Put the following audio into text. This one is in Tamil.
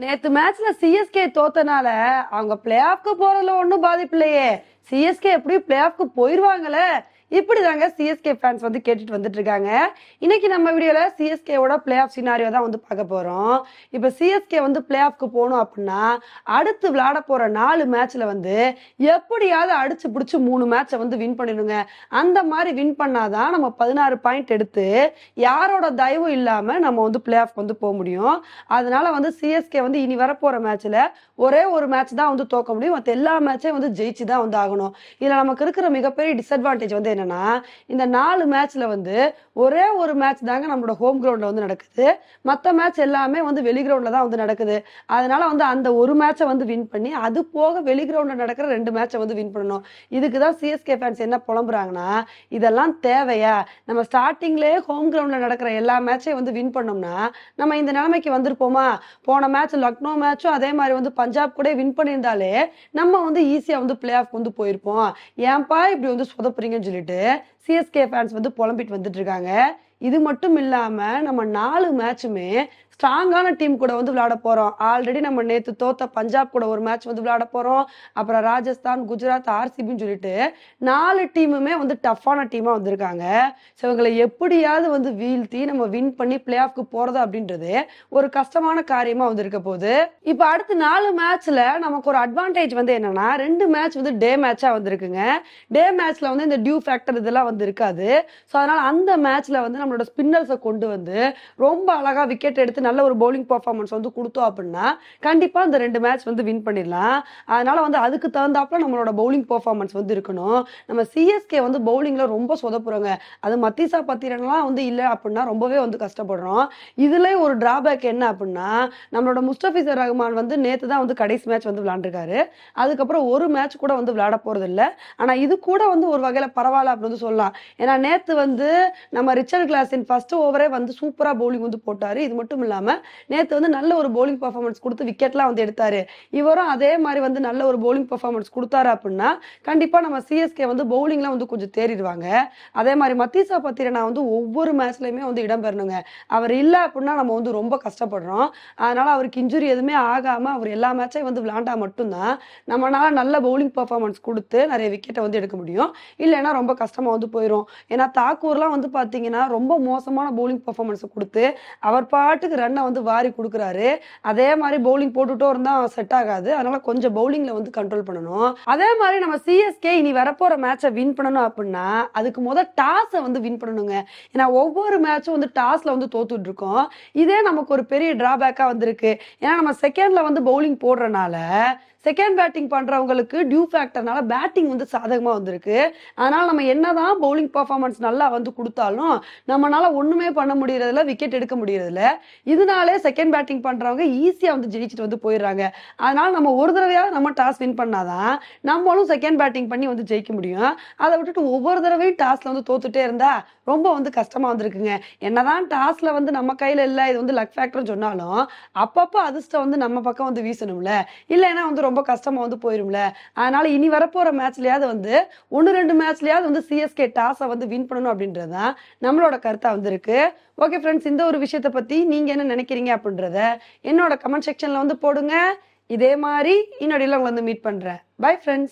நேத்து மேட்ச்ல சிஎஸ்கே தோத்தனால அவங்க பிளே ஆஃப்க்கு போறதுல ஒன்னும் பாதிப்பு இல்லையே. சிஎஸ்கே எப்படி பிளே ஆஃப்க்கு போயிருவாங்களே. இப்படிதாங்க சிஎஸ்கே ஃபேன்ஸ் வந்து கேட்டுட்டு வந்துட்டு இருக்காங்க. இன்னைக்கு நம்ம வீடியோல சிஎஸ்கேவோட பிளே ஆஃப் சினாரியோ தான் வந்து பார்க்க போறோம். இப்ப சிஎஸ்கே வந்து பிளே ஆஃப்க்கு போகணும் அப்படின்னா அடுத்து விளையாட போற 4 மேட்ச்ல வந்து எப்படியாவது அடிச்சு பிடிச்சு 3 மேட்சை வந்து வின் பண்ணிடுங்க. அந்த மாதிரி வின் பண்ணாதான் நம்ம 16 பாயிண்ட் எடுத்து யாரோட தயவும் இல்லாம நம்ம வந்து பிளே ஆஃப் வந்து போக முடியும். அதனால வந்து சிஎஸ்கே வந்து இனி வரப்போற மேட்ச்ல ஒரே ஒரு மேட்ச் தான் வந்து தோக்க முடியும். மற்ற எல்லா மேட்சையும் வந்து ஜெயிச்சு தான் வந்து ஆகணும். இதுல நமக்கு இருக்கிற மிகப்பெரிய டிஸ்அட்வான்டேஜ் வந்து என்னன்னா, இந்த 4 மேட்ச்ல வந்து ஒரே ஒரு மேட்ச் தாங்க நம்மளோட ஹோம் கிரவுண்ட்ல வந்து நடக்குது. மற்ற மேட்ச் எல்லாமே வந்து வெளி கிரவுண்ட்ல தான் வந்து நடக்குது. அதனால வந்து அந்த ஒரு மேட்சை வந்து வின் பண்ணி அது போக வெளி கிரவுண்ட்ல நடக்கிற 2 மேட்சை வந்து வின் பண்ணணும். இதுக்கு தான் சிஎஸ்கே ஃபேன்ஸ் என்ன புலம்புறாங்கன்னா, இதெல்லாம் தேவையா? நம்ம ஸ்டார்டிங்லேயே ஹோம் கிரவுண்ட்ல நடக்கிற எல்லா மேட்சையும் வந்து வின் பண்ணோம்னா நம்ம இந்த நிலைமைக்கு வந்திருப்போமா? போன மேட்ச் லக்னோ மேட்சும் அதே மாதிரி வந்து பஞ்சாப் கூட வின் பண்ணியிருந்தாலே நம்ம வந்து ஈஸியா வந்து பிளே ஆஃப் வந்து போயிருப்போம். ஏன்பா இப்படி வந்து சொதப்புறீங்கன்னு சொல்லிட்டு சிஎஸ்கே ஃபேன்ஸ் வந்து புலம்பிட்டு வந்துட்டு இருக்காங்க. இது மட்டும் இல்லாம நம்ம 4 மேட்சுமே ஸ்ட்ராங்கான டீம் கூட வந்து விளையாட போறோம். ஆல்ரெடி நம்ம நேத்து தோத்த பஞ்சாப் கூட ஒரு மேட்ச் வந்து விளையாட போறோம். அப்புறம் ராஜஸ்தான், குஜராத், ஆர்சிபின்னு சொல்லிட்டு 4 டீமுமே வந்து டஃப்பான டீமா வந்திருக்காங்க. ஸோ இவங்களை எப்படியாவது வந்து வீழ்த்தி நம்ம வின் பண்ணி பிளே ஆஃப்க்கு போறது அப்படின்றது ஒரு கஷ்டமான காரியமா வந்து இருக்க போகுது. இப்ப அடுத்து 4 மேட்ச்ல நமக்கு ஒரு அட்வான்டேஜ் வந்து என்னன்னா, 2 மேட்ச் வந்து டே மேட்சா வந்திருக்குங்க. டே மேட்ச்ல வந்து இந்த டியூ ஃபேக்டர் இதெல்லாம் வந்து இருக்காது. ஸோ அதனால அந்த மேட்ச்ல வந்து நம்மளோட ஸ்பின்னர்ஸை கொண்டு வந்து ரொம்ப அழகா விக்கெட் எடுத்து நல்ல ஒரு பவுலிங் பர்ஃபார்மன்ஸ் வந்து கொடுத்தோம் அப்படின்னா கண்டிப்பா இந்த 2 மேட்ச் வந்து வின் பண்ணிடலாம். அதனால வந்து அதுக்கு தகுந்தாப்புல நம்மளோட பவுலிங் பர்ஃபார்மன்ஸ் வந்து இருக்கணும். நம்ம சிஎஸ்கே வந்து பவுலிங்ல ரொம்ப சொதப்புறோங்க. அது மத்தீசா பத்திரன்லாம் வந்து இல்லை அப்படின்னா ரொம்பவே வந்து கஷ்டப்படுறோம். இதுல ஒரு டிராபேக் என்ன அப்படின்னா, நம்மளோட முஸ்தபிசர் ரஹ்மான் வந்து நேத்து தான் வந்து கடைசி மேட்ச் வந்து விளையாண்டுருக்காரு. அதுக்கப்புறம் ஒரு மேட்ச் கூட வந்து விளையாட போறது இல்லை. ஆனா இது கூட வந்து ஒரு வகையில பரவாயில்ல அப்படின்னு வந்து சொல்லலாம். ஏன்னா நேத்து வந்து நம்ம ரிச்சர்ட் கிளாஸின் ஃபர்ஸ்ட் ஓவரே வந்து சூப்பரா பவுலிங் வந்து போட்டாரு. இது மட்டும் இல்லாம நேத்து வந்து நல்ல ஒரு பவுலிங் பர்ஃபார்மன்ஸ் கொடுத்து விக்கெட்லாம் வந்து எடுத்தாரு. இவரும் அதே மாதிரி வந்து நல்ல ஒரு பவுலிங் பர்ஃபார்மன்ஸ் கொடுத்தாரு அப்படின்னா கண்டிப்பா நம்ம சிஎஸ்கே வந்து பவுலிங்லாம் வந்து கொஞ்சம் தேறிடுவாங்க. அதே மாதிரி மத்தீசா பத்திரனா வந்து ஒவ்வொரு மேட்ச்லயுமே வந்து இடம் பெறணுங்க. அவர் இல்லை அப்படின்னா நம்ம வந்து ரொம்ப கஷ்டப்படுறோம். அதனால அவருக்கு இன்ஜுரி எதுவுமே ஆகாம அவர் எல்லா மேட்சையும் வந்து விளையாண்டா மட்டும்தான் நம்மளால நல்ல பவுலிங் பர்ஃபார்மன்ஸ் கொடுத்து நிறைய விக்கெட்டை வந்து எடுக்க முடியும். இல்லைன்னா ரொம்ப கஷ்டமா வந்து போயிடும். ஏன்னா தாக்கூர்லாம் வந்து பாத்தீங்கன்னா ரொம்ப மோசமான பவுலிங் பர்ஃபார்மன்ஸ் கொடுத்து அவர் பாட்டுக்கு ரன்னை வந்து வாரி கொடுக்குறாரு. அதே மாதிரி பவுலிங் போட்டுட்டோ இருந்தா செட் ஆகாது. அதனால கொஞ்சம் பவுலிங்ல வந்து கண்ட்ரோல் பண்ணணும். அதே மாதிரி நம்ம சிஎஸ்கே இனி வரப்போற மேட்சை வின் பண்ணணும் அப்படின்னா அதுக்கு முதல் டாஸை வந்து வின் பண்ணணுங்க. ஏன்னா ஒவ்வொரு மேட்சும் வந்து டாஸ்ல வந்து தோத்துட்டு இருக்கோம். இதே நமக்கு ஒரு பெரிய டிராபேக்கா வந்திருக்கு. ஏன்னா நம்ம செகண்ட்ல வந்து பவுலிங் போடுறனால செகண்ட் பேட்டிங் பண்றவங்களுக்கு டியூ ஃபேக்டர்னால பேட்டிங் வந்து சாதகமா வந்திருக்கு. அதனால நம்ம என்னதான் பவுலிங் பர்ஃபார்மன்ஸ் நல்லா வந்து கொடுத்தாலும் நம்மளால ஒண்ணுமே பண்ண முடியறதில்ல, விக்கெட் எடுக்க முடியறதில்ல. இதனாலே செகண்ட் பேட்டிங் பண்றவங்க ஈஸியா வந்து ஜெயிச்சுட்டு வந்து போயிடுறாங்க. அதனால நம்ம ஒரு தடவையாவது நம்ம டாஸ் வின் பண்ணாதான் நம்மளும் செகண்ட் பேட்டிங் பண்ணி வந்து ஜெயிக்க முடியும். அதை விட்டுட்டு ஒவ்வொரு தடவையும் டாஸ்ல வந்து தோத்துட்டே இருந்தா ரொம்ப வந்து கஷ்டமா வந்திருக்குங்க. என்னதான் டாஸ்ல வந்து நம்ம கையில இல்ல, இது வந்து லக் ஃபேக்டர் சொன்னாலும் அப்பப்போ அதிர்ஷ்டம் வந்து நம்ம பக்கம் வந்து வீசணும்ல, இல்லைன்னா வந்து ரொம்ப கஷ்டமா வந்து போயிரும்ல. அதனால இனி வரப்போற மேட்ச்லயாவது வந்து 1-2 மேட்ச்லயாவது வந்து சிஎஸ்கே டாஸை வந்து வின் பண்ணணும் அப்படின்றதுதான் நம்மளோட கருத்தா வந்து இருக்கு. ஓகே ஃப்ரெண்ட்ஸ், இந்த ஒரு விஷயத்தை பத்தி நீங்க என்ன நினைக்கிறீங்க அப்படின்றத என்னோட கமெண்ட் செக்ஷன்ல வந்து போடுங்க. இதே மாதிரி இன்னொடையில உங்களை வந்து மீட் பண்றேன். Bye friends.